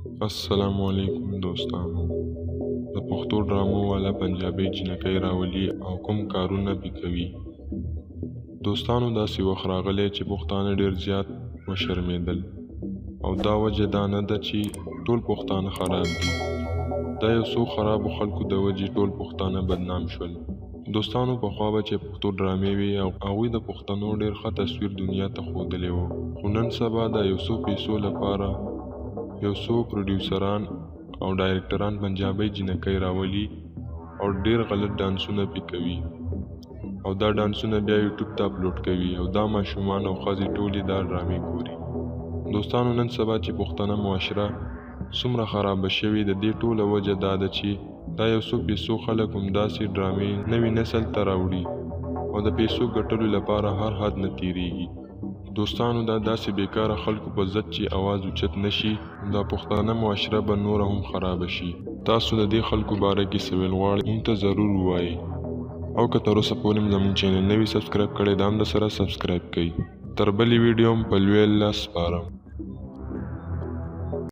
السلام علیکم دوستانو. د پښتو ډرامو والا پنجابي جنکۍ راولي او کوم کارونه پې کوي. دوستانو داسې وخت راغلی چې پښتانه ډېر زیات وشرمېدل او دا وجه دا نه ده چې ټول پښتانه خراب دي. دا یو څو خرابو خلکو د وجې ټول پښتانه بدنام شول. دوستانو پخوا به چې پښتو ډرامې وې او هغوی د پښتنو ډېر ښه تصویر دنیا ته ښودلی و، خو نن سبا د یو څو پیسو لپاره یو څو پروډیوسران او ډایرکټران پنجابۍ جنکۍ راولي او ډېر غلط ډانسونه پې کوي او دا ډانسونه بیا یوټیوب ته اپلوډ کوي او دا ماشومان او ښځې ټولې دا ډرامې ګوري. دوستانو نن سبا چې پښتنه معاشره څومره خرابه شوې، د دې ټوله وجه دا ده چې دا یو څو پیسو خلک همداسې ډرامې نوي نسل ته راوړي او د پیسو ګټلو لپاره هر حد نه تېرېږي. دوستانو دا داسې بیکاره خلکو په ضد چې اواز اوچت نشي، دا پښتانه معاشره به نوره هم خرابه شي. تاسو د دې خلکو باره کې څه ویل غواړئ موږ ته ضرور ووایئ، او که تر اوسه پورې مو زموږ چینل نه وي سبسکرایب کړی دا هم درسره سبسکرایب کړئ. تر بلې ویډیو هم په لوی الله سپارم.